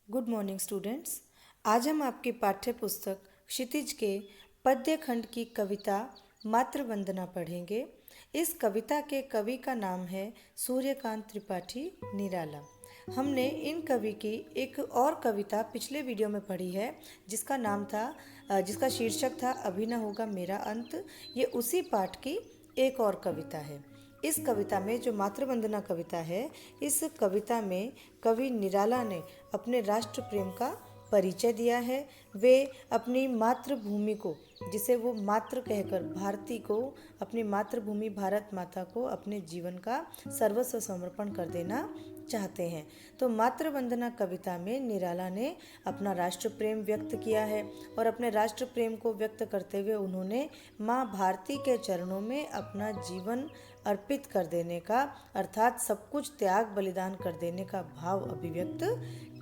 Good morning students. आज हम आपकी पाठ्य पुस्तक क्षितिज के पद्य खंड की कविता मातृ वंदना पढ़ेंगे। इस कविता के कवि का नाम है सूर्यकांत त्रिपाठी निराला। हमने इन कवि की एक और कविता पिछले वीडियो में पढ़ी है जिसका शीर्षक था अभी न होगा मेरा अंत। ये उसी पाठ की एक और कविता है। इस कविता में जो मातृवंदना कविता है, इस कविता में कवि निराला ने अपने राष्ट्र प्रेम का परिचय दिया है। वे अपनी मातृभूमि को, जिसे वो मातृ कहकर भारती को, अपनी मातृभूमि भारत माता को अपने जीवन का सर्वस्व समर्पण कर देना चाहते हैं। तो मातृवंदना कविता में निराला ने अपना राष्ट्र प्रेम व्यक्त किया है और अपने राष्ट्र प्रेम को व्यक्त करते हुए उन्होंने माँ भारती के चरणों में अपना जीवन अर्पित कर देने का, अर्थात सब कुछ त्याग बलिदान कर देने का भाव अभिव्यक्त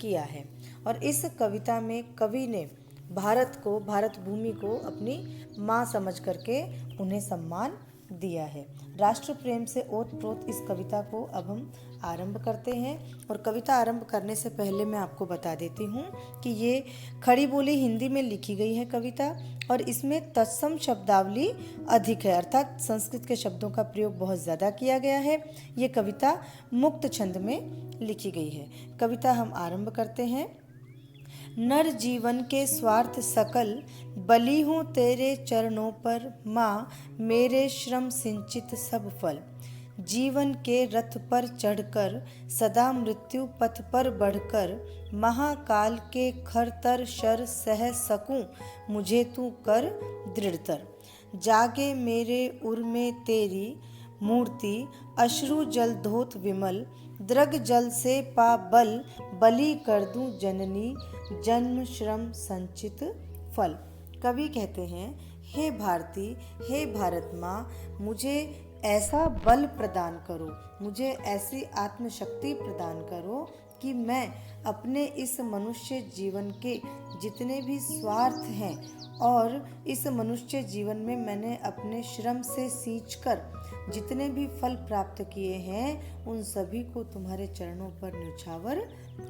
किया है। और इस कविता में कवि ने भारत को, भारत भूमि को अपनी माँ समझ करके उन्हें सम्मान दिया है। राष्ट्र प्रेम से ओतप्रोत इस कविता को अब हम आरंभ करते हैं। और कविता आरंभ करने से पहले मैं आपको बता देती हूँ कि ये खड़ी बोली हिंदी में लिखी गई है कविता, और इसमें तत्सम शब्दावली अधिक है, अर्थात संस्कृत के शब्दों का प्रयोग बहुत ज़्यादा किया गया है। ये कविता मुक्त छंद में लिखी गई है। कविता हम आरंभ करते हैं। नर जीवन के स्वार्थ सकल, बली हूँ तेरे चरणों पर, माँ मेरे श्रम सिंचित सब फल। जीवन के रथ पर चढ़कर, सदा मृत्यु पथ पर बढ़कर, महाकाल के खरतर शर सह सकूं, मुझे तू कर दृढ़तर। जागे मेरे उर में तेरी मूर्ति, अश्रु जल धोत विमल, द्रग जल से पा बल, बलि कर दूं जननी, जन्म श्रम संचित फल। कवि कहते हैं, हे भारती, हे भारत माँ, मुझे ऐसा बल प्रदान करो, मुझे ऐसी आत्मशक्ति प्रदान करो कि मैं अपने इस मनुष्य जीवन के जितने भी स्वार्थ हैं और इस मनुष्य जीवन में मैंने अपने श्रम से सींचकर जितने भी फल प्राप्त किए हैं, उन सभी को तुम्हारे चरणों पर न्यौछावर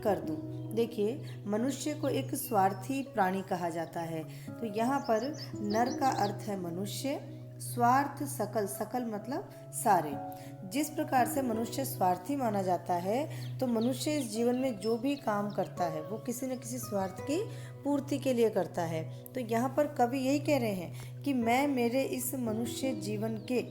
कर दूं। देखिए, मनुष्य को एक स्वार्थी प्राणी कहा जाता है। तो यहाँ पर नर का अर्थ है मनुष्य, स्वार्थ सकल, सकल मतलब सारे। जिस प्रकार से मनुष्य स्वार्थी माना जाता है, तो मनुष्य इस जीवन में जो भी काम करता है वो किसी न किसी स्वार्थ की पूर्ति के लिए करता है। तो यहाँ पर कवि यही कह रहे हैं कि मैं मेरे इस मनुष्य जीवन के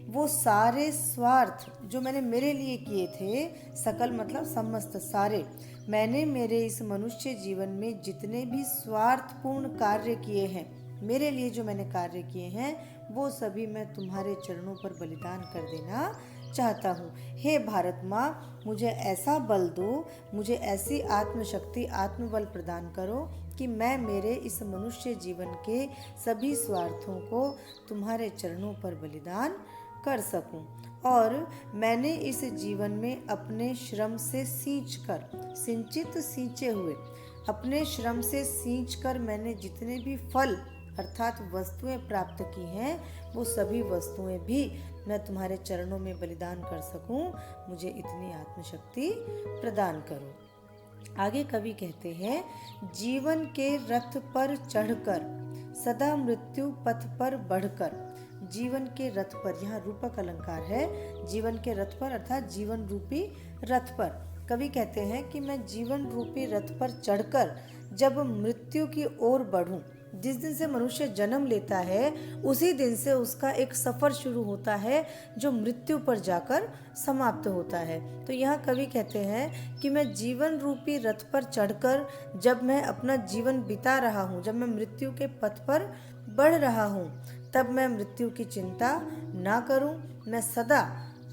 वो सारे स्वार्थ जो मैंने मेरे लिए किए थे, सकल मतलब समस्त, सारे, मैंने मेरे इस मनुष्य जीवन में जितने भी स्वार्थपूर्ण कार्य किए हैं, मेरे लिए जो मैंने कार्य किए हैं, वो सभी मैं तुम्हारे चरणों पर बलिदान कर देना चाहता हूँ। हे भारत माँ, मुझे ऐसा बल दो, मुझे ऐसी आत्मशक्ति, आत्मबल प्रदान करो कि मैं मेरे इस मनुष्य जीवन के सभी स्वार्थों को तुम्हारे चरणों पर बलिदान कर सकूं। और मैंने इस जीवन में अपने श्रम से सींचकर, सिंचित सींचे हुए, अपने श्रम से सींचकर मैंने जितने भी फल अर्थात वस्तुएं प्राप्त की हैं, वो सभी वस्तुएं भी मैं तुम्हारे चरणों में बलिदान कर सकूं, मुझे इतनी आत्मशक्ति प्रदान करो। आगे कवि कहते हैं, जीवन के रथ पर चढ़कर, सदा मृत्यु पथ पर बढ़कर। जीवन के रथ पर, यहाँ रूपक अलंकार है, जीवन के रथ पर अर्थात जीवन रूपी रथ पर। कवि कहते हैं कि मैं जीवन रूपी रथ पर चढ़कर जब मृत्यु की ओर बढ़ूं, जिस दिन से मनुष्य जन्म लेता है उसी दिन से उसका एक सफ़र शुरू होता है जो मृत्यु पर जाकर समाप्त होता है। तो यहाँ कवि कहते हैं कि मैं जीवन रूपी रथ पर चढ़कर जब मैं अपना जीवन बिता रहा हूँ, जब मैं मृत्यु के पथ पर बढ़ रहा हूँ, तब मैं मृत्यु की चिंता ना करूँ, मैं सदा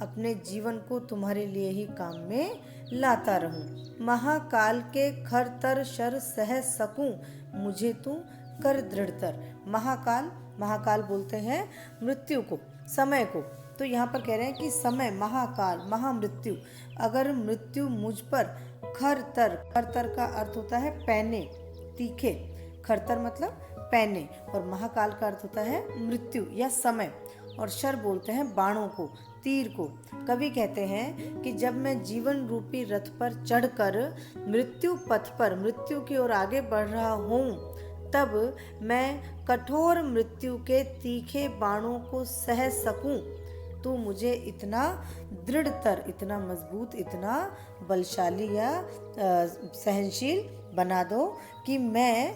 अपने जीवन को तुम्हारे लिए ही काम में लाता रहूं। महाकाल के खरतर शर सह सकूं, मुझे तू कर दृढ़तर। महाकाल, महाकाल बोलते हैं मृत्यु को, समय को। तो यहाँ पर कह रहे हैं कि समय, महाकाल, महामृत्यु, अगर मृत्यु मुझ पर खरतर, खरतर का अर्थ होता है पैने, तीखे, खरतर मतलब पैने, और महाकाल का अर्थ होता है मृत्यु या समय, और शर बोलते हैं बाणों को, तीर को। कवि कहते हैं कि जब मैं जीवन रूपी रथ पर चढ़कर मृत्यु पथ पर मृत्यु की ओर आगे बढ़ रहा हूँ, तब मैं कठोर मृत्यु के तीखे बाणों को सह सकूं, तो मुझे इतना दृढ़तर, इतना मजबूत, इतना बलशाली या सहनशील बना दो कि मैं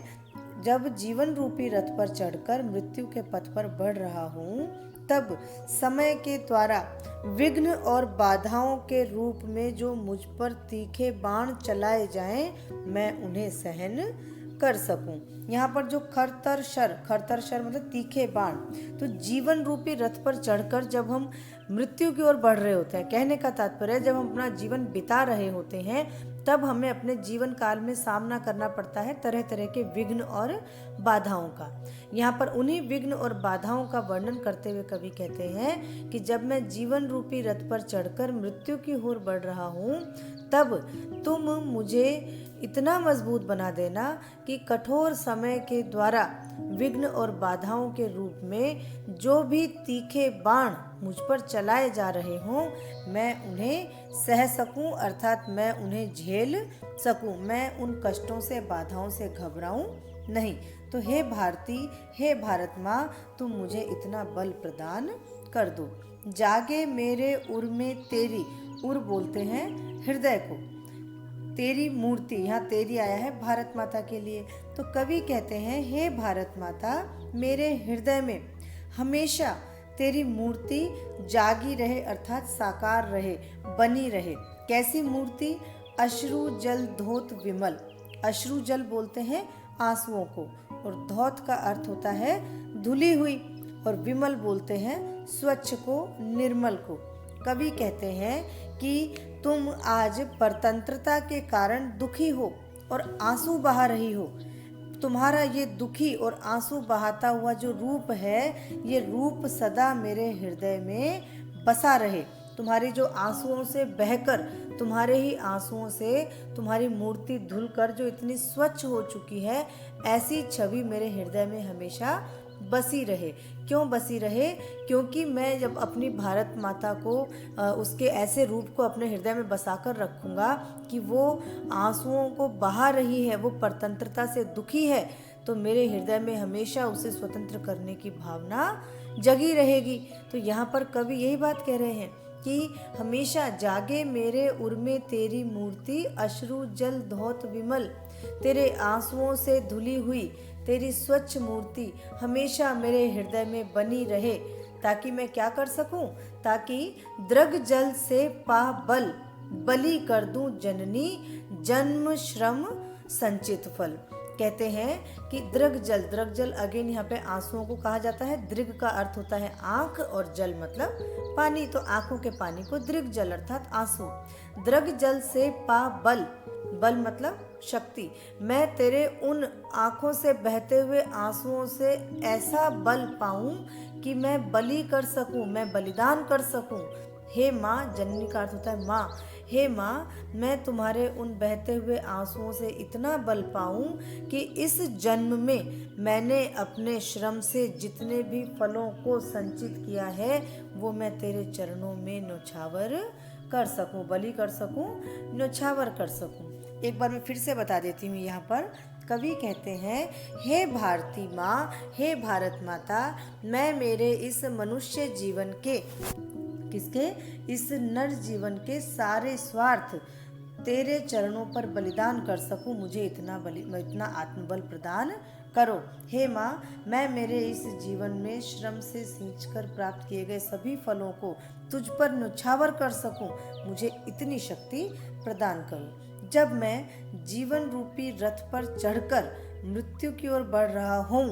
जब जीवन रूपी रथ पर चढ़कर मृत्यु के पथ पर बढ़ रहा हूँ, तब समय के द्वारा विघ्न और बाधाओं के रूप में जो मुझ पर तीखे बाण चलाए जाएं, मैं उन्हें सहन कर सकूं। यहाँ पर जो खरतर शर मतलब तीखे बाण, तो जीवन रूपी रथ पर चढ़कर जब हम मृत्यु की ओर बढ़ रहे होते हैं, कहने का तात्पर्य जब हम अपना जीवन बिता रहे होते हैं, तब हमें अपने जीवन काल में सामना करना पड़ता है तरह तरह के विघ्न और बाधाओं का। यहाँ पर उन्हीं विघ्न और बाधाओं का वर्णन करते हुए कवि कहते हैं कि जब मैं जीवन रूपी रथ पर चढ़कर मृत्यु की ओर बढ़ रहा हूँ, तब तुम मुझे इतना मजबूत बना देना कि कठोर समय के द्वारा विघ्न और बाधाओं के रूप में जो भी तीखे बाण मुझ पर चलाए जा रहे हों, मैं उन्हें सह सकूं, अर्थात मैं उन्हें झेल सकूं, मैं उन कष्टों से, बाधाओं से घबराऊं नहीं। तो हे भारती, हे भारत माँ, तुम मुझे इतना बल प्रदान कर दो। जागे मेरे उर में तेरी, उर बोलते हैं हृदय को, तेरी मूर्ति, यहाँ तेरी आया है भारत माता के लिए। तो कवि कहते हैं हे भारत माता, मेरे हृदय में हमेशा तेरी मूर्ति जागी रहे, अर्थात साकार रहे, बनी रहे। कैसी मूर्ति? अश्रु जल धोत विमल। अश्रु जल बोलते हैं आंसुओं को, और धौत का अर्थ होता है धुली हुई, और विमल बोलते हैं स्वच्छ को, निर्मल को। कवि कहते हैं कि तुम आज परतंत्रता के कारण दुखी हो और आंसू बहा रही हो। तुम्हारा ये दुखी और आंसू बहाता हुआ जो रूप है, ये रूप सदा मेरे हृदय में बसा रहे। तुम्हारी जो आंसुओं से बहकर, तुम्हारे ही आंसुओं से तुम्हारी मूर्ति धुलकर जो इतनी स्वच्छ हो चुकी है, ऐसी छवि मेरे हृदय में हमेशा बसी रहे। क्यों बसी रहे? क्योंकि मैं जब अपनी भारत माता को उसके ऐसे रूप को अपने हृदय में बसाकर रखूँगा कि वो आंसुओं को बहा रही है, वो परतंत्रता से दुखी है, तो मेरे हृदय में हमेशा उसे स्वतंत्र करने की भावना जगी रहेगी। तो यहाँ पर कवि यही बात कह रहे हैं कि हमेशा जागे मेरे उर में तेरी मूर्ति, अश्रु जल धौत विमल। तेरे आंसुओं से धुली हुई तेरी स्वच्छ मूर्ति हमेशा मेरे हृदय में बनी रहे, ताकि मैं क्या कर सकूं? ताकि द्रग जल से पा बल, बलि कर दूं जननी, जन्म श्रम संचित फल। कहते हैं कि दृग जल अगेन यहाँ पे आंसुओं को कहा जाता है। दृग का अर्थ होता है आंख, और जल मतलब पानी, तो आंखों के पानी को दृग जल अर्थात आंसू। दृग जल से पा बल, बल मतलब शक्ति। मैं तेरे उन आंखों से बहते हुए आंसुओं से ऐसा बल पाऊं कि मैं बलि कर सकूं, मैं बलिदान कर सकूं। हे माँ, जननी का अर्थ होता है माँ। हे माँ, मैं तुम्हारे उन बहते हुए आंसुओं से इतना बल पाऊं कि इस जन्म में मैंने अपने श्रम से जितने भी फलों को संचित किया है, वो मैं तेरे चरणों में न्योछावर कर सकूं, बलि कर सकूं, न्योछावर कर सकूं। एक बार मैं फिर से बता देती हूँ। यहाँ पर कवि कहते हैं हे भारती माँ, हे भारत माता, मैं मेरे इस मनुष्य जीवन के, किसके? इस नर जीवन के सारे स्वार्थ तेरे चरणों पर बलिदान कर सकूं, मुझे इतना आत्मबल प्रदान करो। हे माँ, मैं मेरे इस जीवन में श्रम से सींचकर प्राप्त किए गए सभी फलों को तुझ पर न्योछावर कर सकूं, मुझे इतनी शक्ति प्रदान करो। जब मैं जीवन रूपी रथ पर चढ़कर मृत्यु की ओर बढ़ रहा हूँ,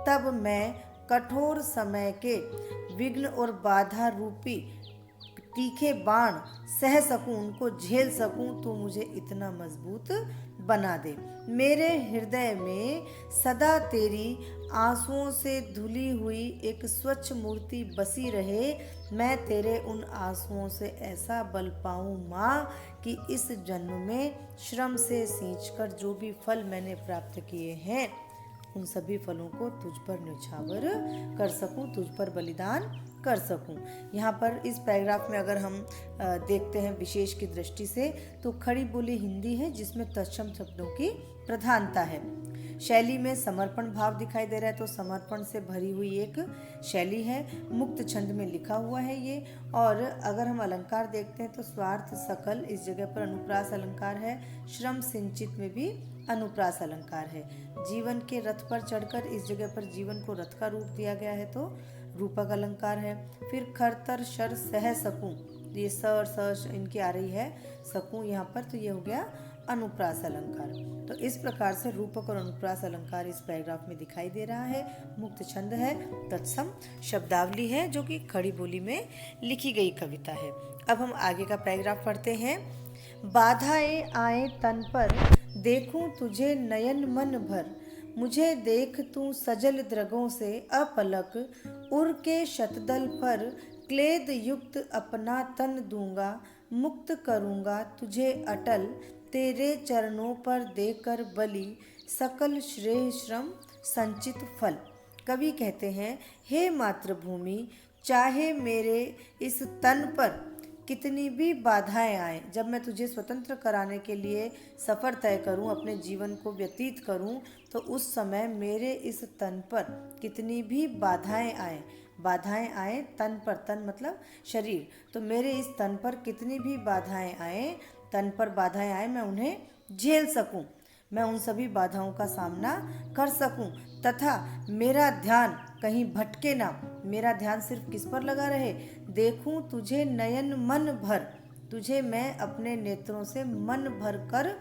तब मैं कठोर समय के विघ्न और बाधा रूपी तीखे बाण सह सकूं, उनको झेल सकूं, तो मुझे इतना मजबूत बना दे। मेरे हृदय में सदा तेरी आंसुओं से धुली हुई एक स्वच्छ मूर्ति बसी रहे। मैं तेरे उन आंसुओं से ऐसा बल पाऊं माँ कि इस जन्म में श्रम से सींचकर जो भी फल मैंने प्राप्त किए हैं, उन सभी फलों को तुझ पर न्योछावर कर सकूं, तुझ पर बलिदान कर सकूं। यहाँ पर इस पैराग्राफ में अगर हम देखते हैं विशेष की दृष्टि से, तो खड़ी बोली हिंदी है जिसमें तत्सम शब्दों की प्रधानता है। शैली में समर्पण भाव दिखाई दे रहा है, तो समर्पण से भरी हुई एक शैली है। मुक्त छंद में लिखा हुआ है ये। और अगर हम अलंकार देखते हैं तो स्वार्थ सकल, इस जगह पर अनुप्रास अलंकार है। श्रम सिंचित में भी अनुप्रास अलंकार है। जीवन के रथ पर चढ़कर, इस जगह पर जीवन को रथ का रूप दिया गया है, तो रूपक अलंकार है। फिर खरतर शर सह सकूं, ये स और स इनकी आ रही है सकूं यहाँ पर, तो ये हो गया अनुप्रास अलंकार। तो इस प्रकार से रूपक और अनुप्रास अलंकार इस पैराग्राफ में दिखाई दे रहा है। मुक्त छंद है, तत्सम शब्दावली है जो कि खड़ी बोली में लिखी गई कविता है। अब हम आगे का पैराग्राफ पढ़ते हैं। बाधाएं आए तन पर, देखूं तुझे नयन मन भर, मुझे देख तू सजल द्रगों से अपलक, उर के शतदल पर क्लेद युक्त अपना तन दूंगा, मुक्त करूंगा तुझे अटल, तेरे चरणों पर देकर बलि, सकल श्रेय श्रम संचित फल। कवि कहते हैं, हे मातृभूमि, चाहे मेरे इस तन पर कितनी भी बाधाएं आए, जब मैं तुझे स्वतंत्र कराने के लिए सफ़र तय करूं, अपने जीवन को व्यतीत करूं, तो उस समय मेरे इस तन पर कितनी भी बाधाएं आए, बाधाएं आए तन पर, तन मतलब शरीर, तो मेरे इस तन पर कितनी भी बाधाएं आए, तन पर बाधाएं आए, मैं उन्हें झेल सकूं, मैं उन सभी बाधाओं का सामना कर सकूं, तथा मेरा ध्यान कहीं भटके ना, मेरा ध्यान सिर्फ किस पर लगा रहे, देखूं तुझे नयन मन भर, तुझे मैं अपने नेत्रों से मन भर कर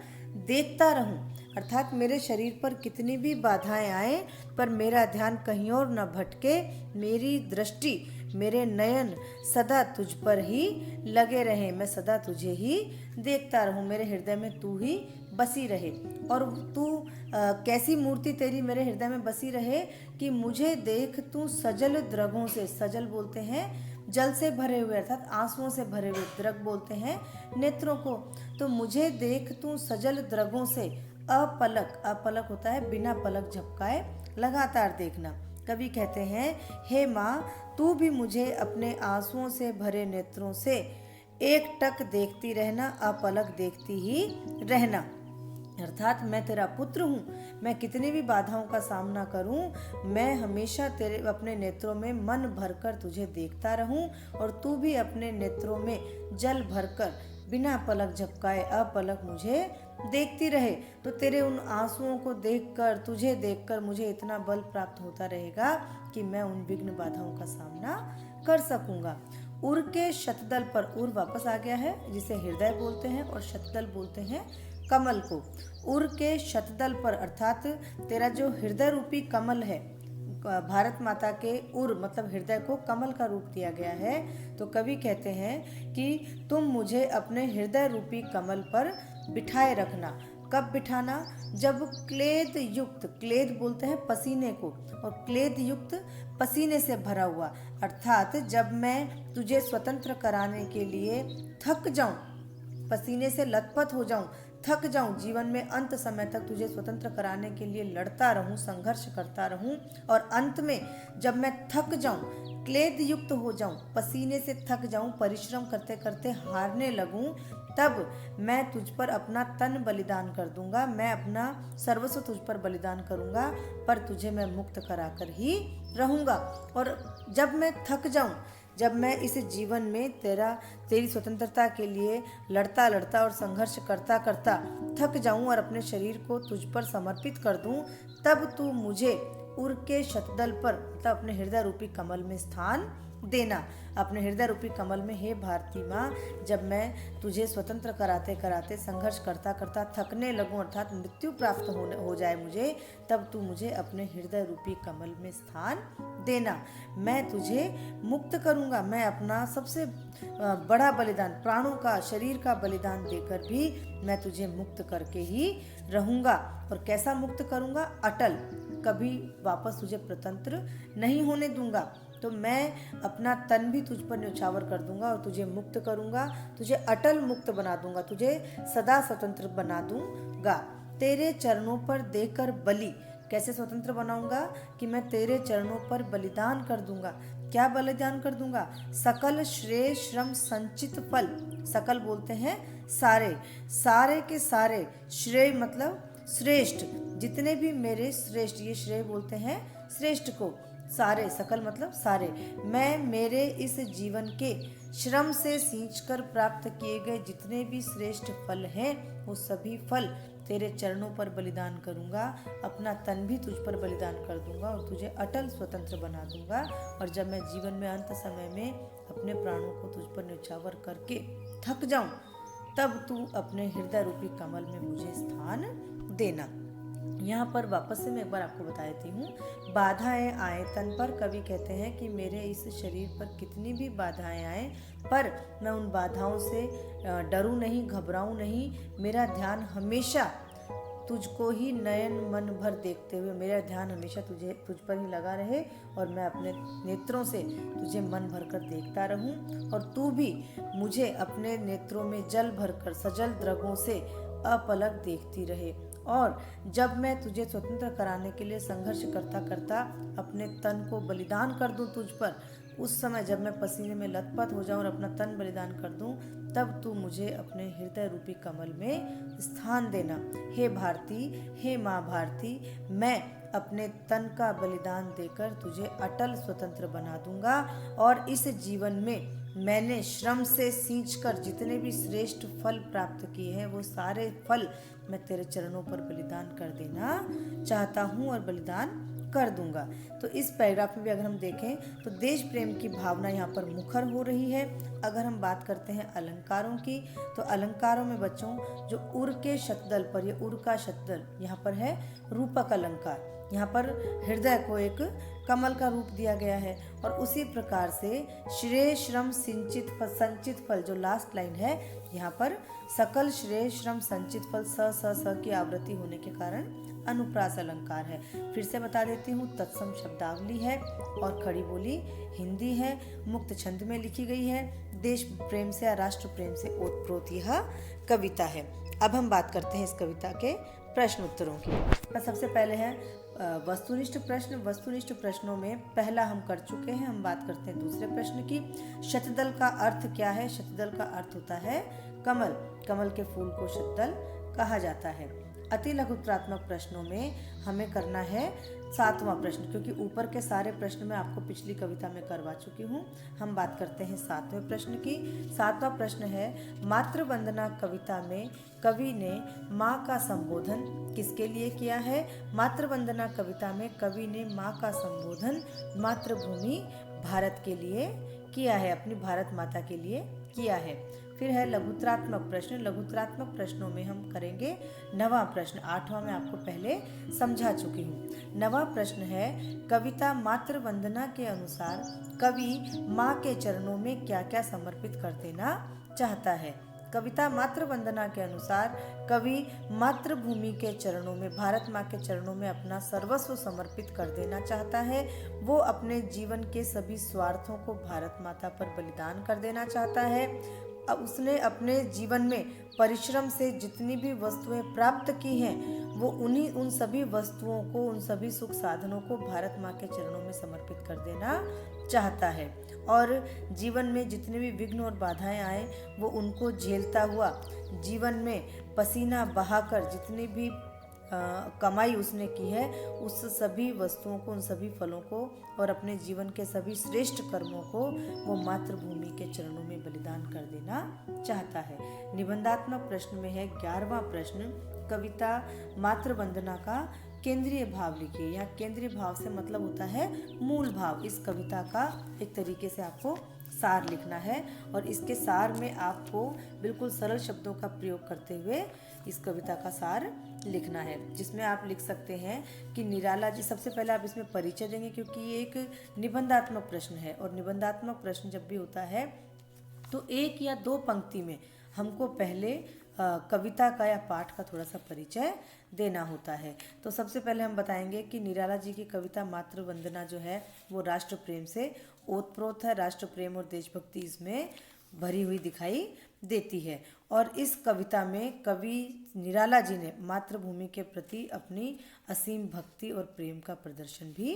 देखता रहूं। अर्थात मेरे शरीर पर कितनी भी बाधाएं आए, पर मेरा ध्यान कहीं और न भटके, मेरी दृष्टि, मेरे नयन सदा तुझ पर ही लगे रहे, मैं सदा तुझे ही देखता रहूं, मेरे हृदय में तू ही बसी रहे। और तू कैसी मूर्ति तेरी मेरे हृदय में बसी रहे कि मुझे देख तू सजल द्रगों से, सजल बोलते हैं जल से भरे हुए, अर्थात आंसुओं से भरे हुए, द्रग बोलते हैं नेत्रों को, तो मुझे देख तू सजल द्रगों से अपलक, अपलक होता है बिना पलक झपकाए लगातार देखना। कवि कहते हैं, हे माँ, तू भी मुझे अपने आंसुओं से भरे नेत्रों से एक टक देखती रहना, अपलक देखती ही रहना। अर्थात मैं तेरा पुत्र हूँ, मैं कितनी भी बाधाओं का सामना करूँ, मैं हमेशा तेरे अपने नेत्रों में मन भरकर तुझे देखता रहूँ, और तू भी अपने नेत्रों में जल भरकर बिना पलक झपकाए अपलक मुझे देखती रहे। तो तेरे उन आंसुओं को देखकर, तुझे देखकर मुझे इतना बल प्राप्त होता रहेगा कि मैं उन विघ्न बाधाओं का सामना कर सकूंगा। उर के शतदल पर, उर वापस आ गया है जिसे हृदय बोलते हैं, और शतदल बोलते हैं कमल को। उर के शतदल पर अर्थात तेरा जो हृदय रूपी कमल है, भारत माता के उर मतलब हृदय को कमल का रूप दिया गया है, तो कवि कहते हैं कि तुम मुझे अपने हृदय रूपी कमल पर बिठाए रखना। कब बिठाना? जब क्लेद युक्त, क्लेद बोलते हैं पसीने को, और क्लेद युक्त पसीने से भरा हुआ, अर्थात जब मैं तुझे स्वतंत्र कराने के लिए थक जाऊं, पसीने से लथपथ हो जाऊं, थक जाऊं, जीवन में अंत समय तक तुझे स्वतंत्र कराने के लिए लड़ता रहूं, संघर्ष करता रहूं, और अंत में जब मैं थक जाऊं, क्लेद युक्त हो जाऊं, पसीने से थक जाऊं, परिश्रम करते करते हारने लगूं, तब मैं तुझ पर अपना तन बलिदान कर दूंगा, मैं अपना सर्वस्व तुझ पर बलिदान करूंगा, पर तुझे मैं मुक्त कराकर ही रहूंगा। और जब मैं थक जाऊं, जब मैं इस जीवन में तेरी स्वतंत्रता के लिए लड़ता लड़ता और संघर्ष करता करता थक जाऊं और अपने शरीर को तुझ पर समर्पित कर दूं, तब तू मुझे उर के शतदल पर, मतलब अपने हृदय रूपी कमल में स्थान देना। अपने हृदय रूपी कमल में, हे भारती माँ, जब मैं तुझे स्वतंत्र कराते कराते संघर्ष करता करता थकने लगूं, अर्थात मृत्यु प्राप्त हो जाए मुझे, तब तू मुझे अपने हृदय रूपी कमल में स्थान देना। मैं तुझे मुक्त करूंगा, मैं अपना सबसे बड़ा बलिदान, प्राणों का, शरीर का बलिदान देकर भी मैं तुझे मुक्त करके ही रहूंगा। और कैसा मुक्त करूंगा? अटल, कभी वापस तुझे स्वतंत्र नहीं होने दूंगा। तो मैं अपना तन भी तुझ पर न्यौछावर कर दूंगा और तुझे मुक्त करूंगा, तुझे अटल मुक्त बना दूंगा, तुझे सदा स्वतंत्र बना दूंगा। तेरे चरणों पर देकर बलि, कैसे स्वतंत्र बनाऊंगा? कि मैं तेरे चरणों पर बलिदान कर दूंगा, क्या बलिदान कर दूंगा? सकल श्रेय श्रम संचित फल। सकल बोलते हैं सारे, सारे के सारे, श्रेय मतलब श्रेष्ठ, जितने भी मेरे श्रेष्ठ, ये श्रेय बोलते हैं श्रेष्ठ को, सारे, सकल मतलब सारे, मैं मेरे इस जीवन के श्रम से सींचकर प्राप्त किए गए जितने भी श्रेष्ठ फल हैं, वो सभी फल तेरे चरणों पर बलिदान करूंगा। अपना तन भी तुझ पर बलिदान कर दूंगा और तुझे अटल स्वतंत्र बना दूंगा। और जब मैं जीवन में अंत समय में अपने प्राणों को तुझ पर न्यौछावर करके थक जाऊं, तब तू अपने हृदय रूपी कमल में मुझे स्थान देना। यहाँ पर वापस से मैं एक बार आपको बता देती हूँ। बाधाएं आए तन पर, कवि कहते हैं कि मेरे इस शरीर पर कितनी भी बाधाएं आए, पर मैं उन बाधाओं से डरूं नहीं, घबराऊं नहीं। मेरा ध्यान हमेशा तुझको ही नयन मन भर देखते हुए, मेरा ध्यान हमेशा तुझ पर ही लगा रहे और मैं अपने नेत्रों से तुझे मन भर कर देखता रहूं और तू भी मुझे अपने नेत्रों में जल भरकर सजल द्रगों से अपलक देखती रहे। और जब मैं तुझे स्वतंत्र कराने के लिए संघर्ष करता करता अपने तन को बलिदान कर दूं तुझ पर, उस समय जब मैं पसीने में लथपथ हो जाऊं और अपना तन बलिदान कर दूं, तब तू मुझे अपने हृदय रूपी कमल में स्थान देना। हे भारती, हे माँ भारती, मैं अपने तन का बलिदान देकर तुझे अटल स्वतंत्र बना दूंगा और इस जीवन में मैंने श्रम से सींचकर जितने भी श्रेष्ठ फल प्राप्त किए हैं, वो सारे फल मैं तेरे चरणों पर बलिदान कर देना चाहता हूँ और बलिदान कर दूंगा। तो इस पैराग्राफ में भी अगर हम देखें तो देश प्रेम की भावना यहाँ पर मुखर हो रही है। अगर हम बात करते हैं अलंकारों की, तो अलंकारों में बच्चों जो उर के शतदल पर, ये उर का शतदल यहाँ पर है रूपक अलंकार। यहाँ पर हृदय को एक कमल का रूप दिया गया है और उसी प्रकार से श्रेय श्रम संचित फल, जो लास्ट लाइन है यहाँ पर, सकल श्रेय श्रम संचित फल स की आवृत्ति होने के कारण अनुप्रास अलंकार है। फिर से बता देती हूँ, तत्सम शब्दावली है और खड़ी बोली हिंदी है, मुक्त छंद में लिखी गई है, देश प्रेम से या राष्ट्र प्रेम से ओतप्रोत यह कविता है। अब हम बात करते हैं इस कविता के प्रश्न उत्तरों की। सबसे पहले है वस्तुनिष्ठ प्रश्न। वस्तुनिष्ठ प्रश्नों में पहला हम कर चुके हैं, हम बात करते हैं दूसरे प्रश्न की। शतदल का अर्थ क्या है? शतदल का अर्थ होता है कमल। कमल के फूल को शतदल कहा जाता है। अति लघुत्रात्मक प्रश्नों में हमें करना है 7वां प्रश्न, क्योंकि ऊपर के सारे प्रश्न मैं आपको पिछली कविता में करवा चुकी हूँ। हम बात करते हैं 7वें प्रश्न की। 7वां प्रश्न है, मातृवंदना कविता में कवि ने माँ का संबोधन किसके लिए किया है? मातृवंदना कविता में कवि ने माँ का संबोधन मातृभूमि भारत के लिए किया है, अपनी भारत माता के लिए किया है। फिर है लघुत्रात्मक प्रश्न। लघुत्रात्मक प्रश्नों में हम करेंगे 9वां प्रश्न। 8वां मैं आपको पहले समझा चुकी हूँ। 9वां प्रश्न है, कविता मातृवंदना के अनुसार कवि माँ के चरणों में क्या क्या समर्पित कर देना चाहता है? कविता मातृवंदना के अनुसार कवि मातृभूमि के चरणों में, भारत माँ के चरणों में अपना सर्वस्व समर्पित कर देना चाहता है। वो अपने जीवन के सभी स्वार्थों को भारत माता पर बलिदान कर देना चाहता है। अब उसने अपने जीवन में परिश्रम से जितनी भी वस्तुएं प्राप्त की हैं, वो उन सभी वस्तुओं को, उन सभी सुख साधनों को भारत माँ के चरणों में समर्पित कर देना चाहता है। और जीवन में जितने भी विघ्न और बाधाएं आए, वो उनको झेलता हुआ जीवन में पसीना बहाकर जितनी भी कमाई उसने की है, उस सभी वस्तुओं को, उन सभी फलों को और अपने जीवन के सभी श्रेष्ठ कर्मों को वो मातृभूमि के चरणों में बलिदान कर देना चाहता है। निबंधात्मक प्रश्न में है 11वां प्रश्न, कविता मातृवंदना का केंद्रीय भाव लिखिए। यहाँ केंद्रीय भाव से मतलब होता है मूल भाव। इस कविता का एक तरीके से आपको सार लिखना है और इसके सार में आपको बिल्कुल सरल शब्दों का प्रयोग करते हुए इस कविता का सार लिखना है, जिसमें आप लिख सकते हैं कि निराला जी। सबसे पहले आप इसमें परिचय देंगे, क्योंकि ये एक निबंधात्मक प्रश्न है और निबंधात्मक प्रश्न जब भी होता है तो 1 या 2 पंक्ति में हमको पहले कविता का या पाठ का थोड़ा सा परिचय देना होता है। तो सबसे पहले हम बताएंगे कि निराला जी की कविता मातृवंदना जो है वो राष्ट्र प्रेम से ओतप्रोत है। राष्ट्र प्रेम और देशभक्ति इसमें भरी हुई दिखाई देती है और इस कविता में कवि निराला जी ने मातृभूमि के प्रति अपनी असीम भक्ति और प्रेम का प्रदर्शन भी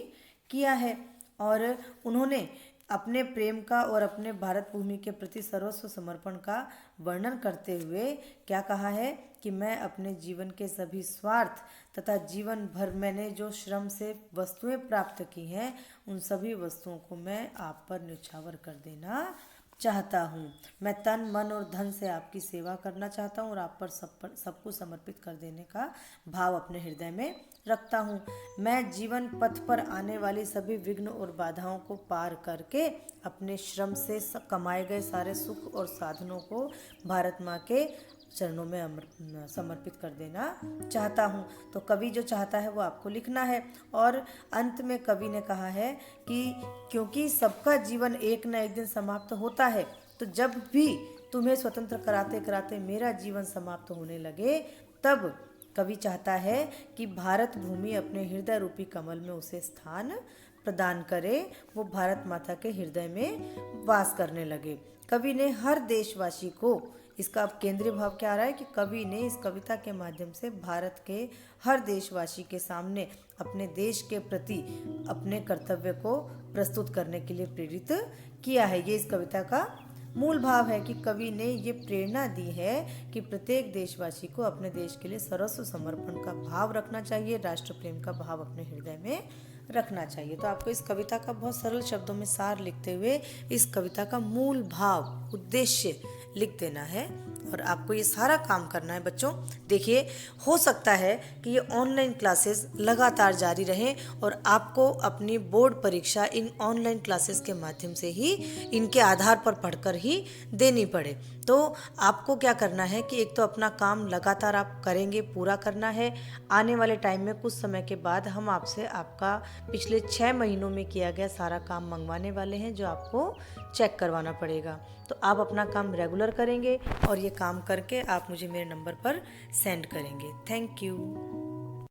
किया है और उन्होंने अपने प्रेम का और अपने भारत भूमि के प्रति सर्वस्व समर्पण का वर्णन करते हुए क्या कहा है कि मैं अपने जीवन के सभी स्वार्थ तथा जीवन भर मैंने जो श्रम से वस्तुएं प्राप्त की हैं उन सभी वस्तुओं को मैं आप पर न्यौछावर कर देना चाहता हूँ। मैं तन मन और धन से आपकी सेवा करना चाहता हूँ और आप पर सबको समर्पित कर देने का भाव अपने हृदय में रखता हूँ। मैं जीवन पथ पर आने वाली सभी विघ्न और बाधाओं को पार करके अपने श्रम से कमाए गए सारे सुख और साधनों को भारत माँ के चरणों में समर्पित कर देना चाहता हूँ। तो कवि जो चाहता है वो आपको लिखना है। और अंत में कवि ने कहा है कि क्योंकि सबका जीवन एक न एक दिन समाप्त होता है, तो जब भी तुम्हें स्वतंत्र कराते कराते मेरा जीवन समाप्त होने लगे, तब कवि चाहता है कि भारत भूमि अपने हृदय रूपी कमल में उसे स्थान प्रदान करे, वो भारत माता के हृदय में वास करने लगे। कवि ने हर देशवासी को, इसका अब केंद्रीय भाव क्या आ रहा है कि कवि ने इस कविता के माध्यम से भारत के हर देशवासी के सामने अपने देश के प्रति अपने कर्तव्य को प्रस्तुत करने के लिए प्रेरित किया है। ये इस कविता का मूल भाव है कि कवि ने ये प्रेरणा दी है कि प्रत्येक देशवासी को अपने देश के लिए सर्वस्व समर्पण का भाव रखना चाहिए, राष्ट्र प्रेम का भाव अपने हृदय में रखना चाहिए। तो आपको इस कविता का बहुत सरल शब्दों में सार लिखते हुए इस कविता का मूल भाव, उद्देश्य लिख देना है और आपको ये सारा काम करना है। बच्चों देखिए, हो सकता है कि ये ऑनलाइन क्लासेस लगातार जारी रहें और आपको अपनी बोर्ड परीक्षा इन ऑनलाइन क्लासेस के माध्यम से ही, इनके आधार पर पढ़कर ही देनी पड़े। तो आपको क्या करना है कि एक तो अपना काम लगातार आप करेंगे, पूरा करना है। आने वाले टाइम में कुछ समय के बाद हम आपसे आपका पिछले 6 महीनों में किया गया सारा काम मंगवाने वाले हैं, जो आपको चेक करवाना पड़ेगा। तो आप अपना काम रेगुलर करेंगे और ये काम करके आप मुझे मेरे नंबर पर सेंड करेंगे। Thank you.